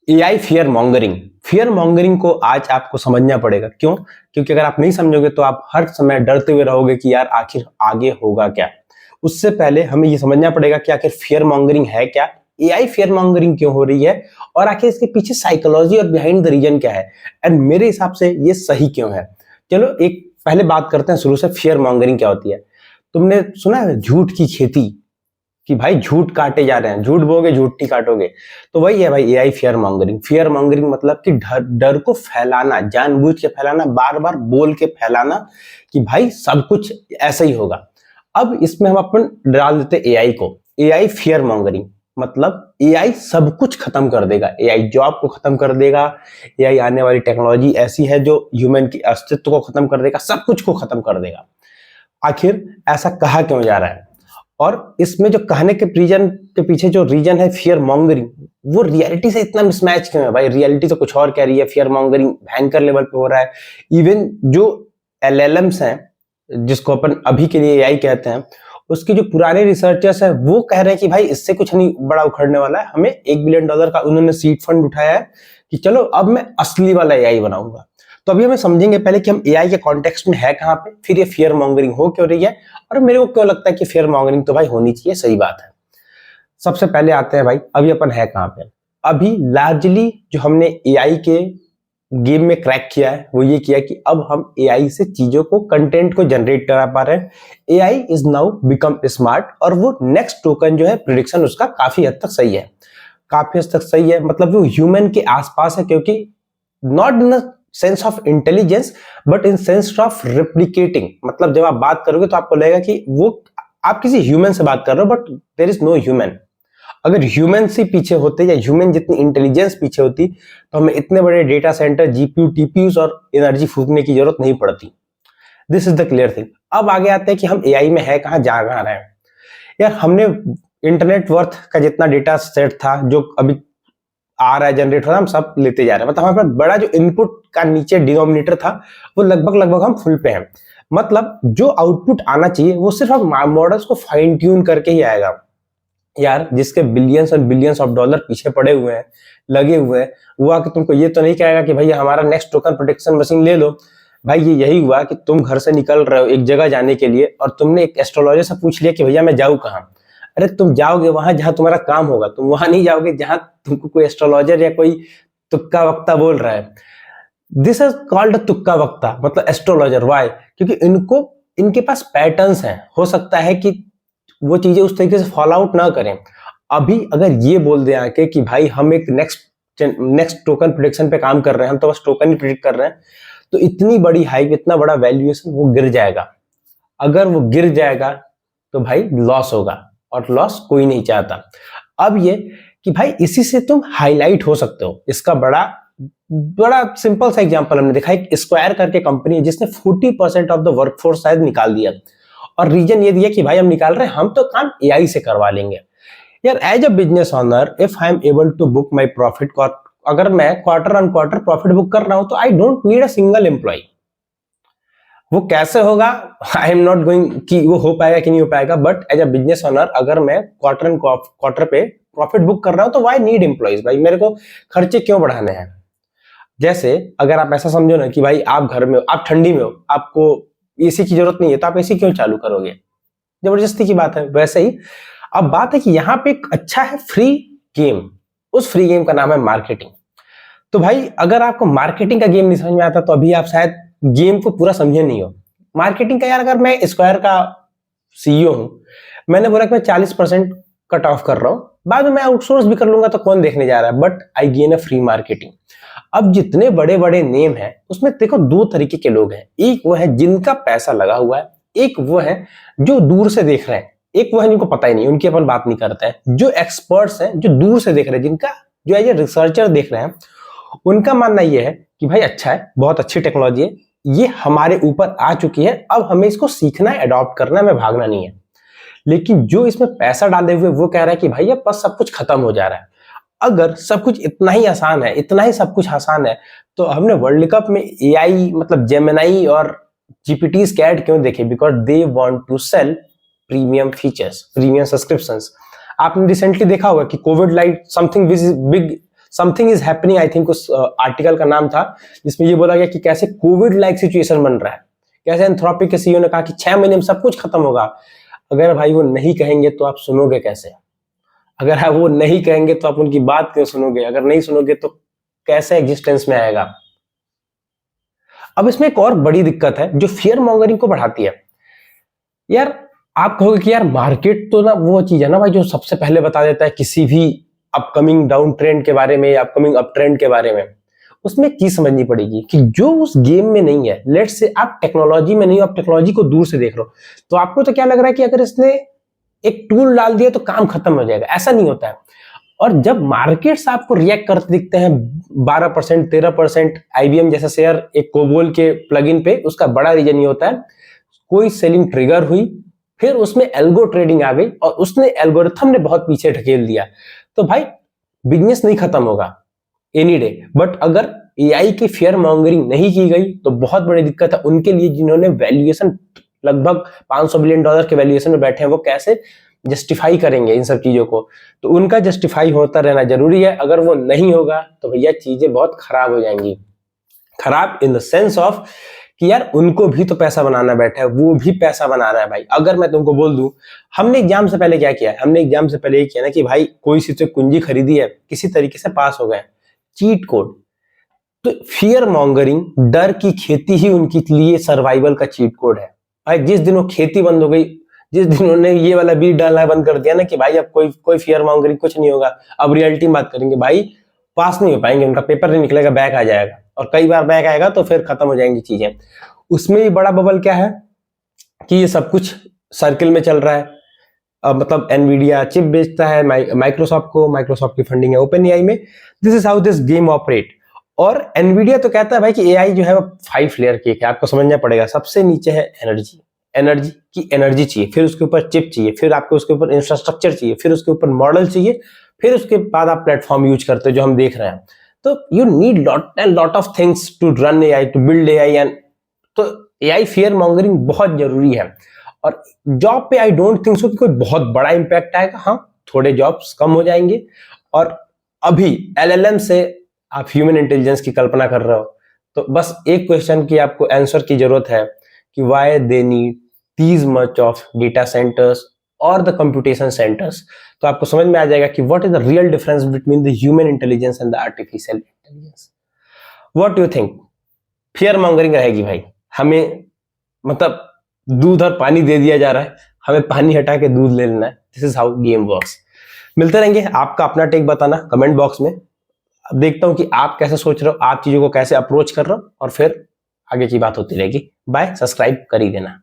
AI fear mongering को आज आपको समझना पड़ेगा। क्यों? क्योंकि अगर आप नहीं समझोगे तो आप हर समय डरते हुए रहोगे कि यार आखिर आगे होगा क्या। उससे पहले हमें ये समझना पड़ेगा कि आखिर फियर मॉन्गरिंग है क्या, एआई फियर मॉन्गरिंग क्यों हो रही है, और आखिर इसके पीछे साइकोलॉजी और बिहाइंड द रीजन क्या है, एंड मेरे हिसाब से ये सही क्यों है। चलो एक पहले बात करते हैं शुरू से, फियर मॉन्गरिंग क्या होती है। तुमने सुना है झूठ की खेती, कि भाई झूठ काटे जा रहे हैं, झूठ बोगे झूठ ही काटोगे। तो वही है भाई एआई फियर मॉन्गरिंग मतलब कि डर को फैलाना, जानबूझ के फैलाना, बार बार बोल के फैलाना कि भाई सब कुछ ऐसा ही होगा। अब इसमें हम अपन डाल देते एआई को, एआई फियर मॉन्गरिंग मतलब एआई सब कुछ खत्म कर देगा, एआई जॉब को खत्म कर देगा, एआई आने वाली टेक्नोलॉजी ऐसी है जो ह्यूमन की अस्तित्व को खत्म कर देगा, सब कुछ को खत्म कर देगा। आखिर ऐसा कहा क्यों जा रहा है, और इसमें जो कहने के रीजन के पीछे जो रीजन है फियर मॉन्गरिंग, वो रियलिटी से इतना मिसमैच क्यों है भाई। रियलिटी तो कुछ और कह रही है, फियर मॉन्गरिंग भयंकर लेवल पे हो रहा है। इवन जो एलएलएम्स हैं जिसको अपन अभी के लिए एआई कहते हैं, उसके जो पुराने रिसर्चर्स हैं वो कह रहे हैं कि भाई इससे कुछ नहीं बड़ा उखड़ने वाला है, हमें $1 बिलियन का उन्होंने सीड फंड उठाया है कि चलो अब मैं असली वाला एआई बनाऊंगा। तो अभी हमें समझेंगे पहले कि हम एआई के कॉन्टेक्स्ट में है कहां पे, फिर ये फियर मॉन्गरिंग हो क्यों रही है, और मेरे को क्यों लगता है कि फियर मॉन्गरिंग तो भाई होनी चाहिए, सही बात है। सबसे पहले आते हैं भाई अभी अपन है कहां पे। अभी लार्जली जो हमने एआई के गेम में क्रैक किया है वो ये किया कि अब हम एआई से चीजों को, कंटेंट को जनरेट करा पा रहे हैं। AI is now become smart, और वो नेक्स्ट टोकन जो है प्रिडिक्शन उसका काफी हद तक सही है, काफी हद तक सही है, मतलब वो ह्यूमन के आसपास है, क्योंकि not in sense of intelligence but in sense of replicating. मतलब जब आप बात करोगे तो आपको लगेगा कि वो आप किसी ह्यूमन से बात कर रहे हो, but there is no human. अगर ह्यूमन से पीछे होते या ह्यूमन जितनी इंटेलिजेंस पीछे होती तो हमें इतने बड़े डेटा सेंटर, जीपीयू, टीपीयूज और एनर्जी फूकने की जरूरत नहीं पड़ती। This is the clear thing. अब आगे आते हैं कि हम एआई में है कहां, जा कहां रहे हैं। यार हमने इंटरनेट वर्थ का जितना डेटा सेट था जो अभी आ रहा है, जनरेट हो रहा है, हम सब लेते जा रहे हैं। मतलब हमारे पास बड़ा जो इनपुट का नीचे डिनोमिनेटर था वो लगभग हम फुल पे हैं। मतलब जो आउटपुट आना चाहिए वो सिर्फ हम मॉडल्स को फाइन ट्यून करके ही आएगा। यार जिसके बिलियंस और बिलियंस ऑफ डॉलर पीछे पड़े हुए हैं, लगे हुए हैं, वो आके तुमको ये तो नहीं कहेगा कि भैया हमारा नेक्स्ट टोकन प्रोटेक्शन मशीन ले लो। भाई ये यही हुआ कि तुम घर से निकल रहे हो एक जगह जाने के लिए और तुमने एक एस्ट्रोलॉजर से पूछ लिया कि भैया मैं जाऊँ कहाँ। अरे तुम जाओगे वहां जहां तुम्हारा काम होगा, तुम वहां नहीं जाओगे जहां तुमको कोई एस्ट्रोलॉजर या कोई तुक्का वक्ता बोल रहा है। दिस इज कॉल्ड तुक्का वक्ता, मतलब एस्ट्रोलॉजर। वाई? क्योंकि इनके पास पैटर्न्स हैं, हो सकता है कि वो चीजें उस तरीके से फॉलो आउट ना करें। अभी अगर ये बोल दे आके कि भाई हम एक नेक्स्ट टोकन प्रिडिक्शन पे काम कर रहे हैं, हम तो बस टोकन ही प्रिडिक्ट कर रहे हैं, तो इतनी बड़ी हाइप, इतना बड़ा वैल्यूएशन वो गिर जाएगा। अगर वो गिर जाएगा तो भाई लॉस होगा, और लॉस कोई नहीं चाहता। अब ये कि भाई इसी से तुम हाईलाइट हो सकते हो। इसका बड़ा सिंपल सा एग्जांपल हमने देखा, एक स्क्वायर करके कंपनी है जिसने 40% ऑफ द वर्कफोर्स शायद निकाल दिया, और रीजन ये दिया कि भाई हम निकाल रहे हैं, हम तो काम एआई से करवा लेंगे। यार as a business owner if I am able to book my profit, अगर मैं quarter on quarter profit book कर रहा हूं तो I don't need a single employ. वो कैसे होगा, आई एम नॉट गोइंग कि वो हो पाएगा कि नहीं हो पाएगा, but as a business owner अगर मैं क्वार्टर एंड क्वार्टर पे प्रॉफिट बुक कर रहा हूं तो वाई नीड एम्प्लॉइज। भाई मेरे को खर्चे क्यों बढ़ाने हैं। जैसे अगर आप ऐसा समझो ना कि भाई आप घर में हो, आप ठंडी में हो, आपको एसी की जरूरत नहीं है, तो आप एसी क्यों चालू करोगे, जबरदस्ती की बात है। वैसे ही अब बात है कि यहाँ पे एक अच्छा है फ्री गेम, उस फ्री गेम का नाम है मार्केटिंग। तो भाई अगर आपको मार्केटिंग का गेम नहीं समझ में आता तो अभी आप शायद गेम को पूरा समझे नहीं हो मार्केटिंग का। यार अगर मैं स्क्वायर का सीईओ हूं, मैंने बोला कि मैं 40% कट ऑफ कर रहा हूं, बाद में मैं आउटसोर्स भी कर लूंगा तो कौन देखने जा रहा है, but I gain a free marketing. अब जितने बड़े बड़े नेम हैं उसमें देखो दो तरीके के लोग हैं, एक वो है जिनका पैसा लगा हुआ है, एक वो है जो दूर से देख रहे हैं, एक वो है जिनको पता ही नहीं, उनकी अपन बात नहीं करते हैं। जो एक्सपर्ट्स हैं जो दूर से देख रहे हैं, जिनका जो एज ए रिसर्चर देख रहे हैं, उनका मानना यह है कि भाई अच्छा है, बहुत अच्छी टेक्नोलॉजी है, ये हमारे ऊपर आ चुकी है, अब हमें इसको सीखना है, अडॉप्ट करना है, हमें भागना नहीं है। लेकिन जो इसमें पैसा डाले हुए वो कह रहा है कि भाई अब बस सब कुछ खत्म हो जा रहा है। अगर सब कुछ इतना ही आसान है, इतना ही सब कुछ आसान है, तो हमने वर्ल्ड कप में एआई मतलब जेमिनाई और जीपीटी स्कैड क्यों देखे, because they want to sell premium features, premium subscriptions. आपने रिसेंटली देखा होगा कि COVID light something big something is happening, I think उस आर्टिकल का नाम था, जिसमें ये बोला गया कि कैसे कोविड लाइक सिचुएशन बन रहा है, कैसे एंथ्रोपिक के सीईओ ने कहा कि 6 महीने में सब कुछ खत्म होगा। अगर भाई वो नहीं कहेंगे तो आप सुनोगे कैसे? अगर आप वो नहीं कहेंगे तो आप उनकी बात क्यों सुनोगे? अगर नहीं सुनोगे तो कैसे एग्जिस्टेंस में आएगा? अब इसमें एक और बड़ी दिक्कत है जो फियर मॉन्गरिंग को बढ़ाती है। यार आप कहोगे कि यार मार्केट तो ना वो चीज है ना भाई जो सबसे पहले बता देता है किसी भी अपकमिंग डाउन ट्रेंड के बारे में या अपकमिंग अप ट्रेंड के बारे में। उसमें की समझनी पड़ेगी कि जो उस गेम में नहीं है, लेट्स से आप टेक्नोलॉजी में नहीं हो, आप टेक्नोलॉजी को दूर से देख रहे हो, तो आपको तो क्या लग रहा है कि अगर इसने एक टूल डाल दिया तो काम खत्म हो जाएगा। ऐसा नहीं होता है। और जब मार्केट्स आपको रिएक्ट करते दिखते हैं 12%, 13%, आईबीएम जैसा शेयर एक कोबोल के प्लगइन पे, उसका बड़ा रीजन ये होता है कोई सेलिंग ट्रिगर हुई, फिर उसमें एल्गो ट्रेडिंग आ गई और उसने एल्गोरिथम ने बहुत पीछे ढकेल दिया। तो भाई बिजनेस नहीं खत्म होगा एनी डे। बट अगर एआई की फेयर मॉन्गरिंग नहीं की गई तो बहुत बड़ी दिक्कत है उनके लिए जिन्होंने वैल्यूएशन लगभग $500 बिलियन के वैल्यूएशन में बैठे हैं। वो कैसे जस्टिफाई करेंगे इन सब चीजों को? तो उनका जस्टिफाई होता रहना जरूरी है। अगर वो नहीं होगा तो भैया चीजें बहुत खराब हो जाएंगी। खराब इन द सेंस ऑफ कि यार उनको भी तो पैसा बनाना बैठा है, वो भी पैसा बना रहा है भाई। अगर मैं तुमको बोल दूं, हमने एग्जाम से पहले क्या किया है? हमने एग्जाम से पहले ये किया ना कि भाई कोई सी तो कुंजी खरीदी है, किसी तरीके से पास हो गए, चीट कोड। तो फियर मॉन्गरिंग, डर की खेती ही उनके लिए सर्वाइवल का चीट कोड है भाई। जिस दिन वो खेती बंद हो गई, जिस दिन उन्होंने ये वाला बीज डालना बंद कर दिया ना कि भाई अब कोई फियर मॉन्गरिंग कुछ नहीं होगा, अब रियलिटी बात करेंगे, भाई पास नहीं हो पाएंगे, उनका पेपर नहीं निकलेगा, बैक आ जाएगा। और कई बार बैक आएगा तो फिर खत्म हो जाएंगी चीजें। उसमें भी बड़ा बबल क्या है कि ये सब कुछ सर्किल में चल रहा है। मतलब एनवीडिया चिप बेचता है माइक्रोसॉफ्ट को, माइक्रोसॉफ्ट की फंडिंग है ओपन एआई में। This is how this game operate. और एनवीडिया तो कहता है भाई कि एआई जो है वो 5 लेयर केक है, आपको समझना पड़ेगा। सबसे नीचे है एनर्जी, एनर्जी की एनर्जी चाहिए, फिर उसके ऊपर चिप चाहिए, फिर आपको उसके ऊपर इंफ्रास्ट्रक्चर चाहिए, फिर उसके ऊपर मॉडल चाहिए, फिर उसके बाद आप प्लेटफॉर्म यूज करते हो जो हम देख रहे हैं। तो you need lot of things to run AI, to build AI. And तो एआई फियर मॉन्गरिंग बहुत जरूरी है। और जॉब पे आई डोंट थिंक सो कि कोई बहुत बड़ा इंपैक्ट आएगा। हाँ, थोड़े जॉब्स कम हो जाएंगे। और अभी एलएलएम से आप ह्यूमन इंटेलिजेंस की कल्पना कर रहे हो, तो बस एक क्वेश्चन की आपको आंसर की जरूरत है कि why they need these much of data centres और द कंप्यूटेशन सेंटर्स। तो आपको समझ में आ जाएगा कि what is the real difference between the human intelligence and the artificial intelligence. What you think? Fear mongering रहेगी भाई। हमें मतलब दूध और पानी दे दिया जा रहा है, हमें पानी हटा के दूध ले लेना है। This is how game works. मिलते रहेंगे, आपका अपना टेक बताना कमेंट बॉक्स में। अब देखता हूं कि आप कैसे सोच रहे हो, आप चीजों को कैसे अप्रोच कर रहे हो, और फिर आगे की बात होती रहेगी। बाय, सब्सक्राइब कर ही देना।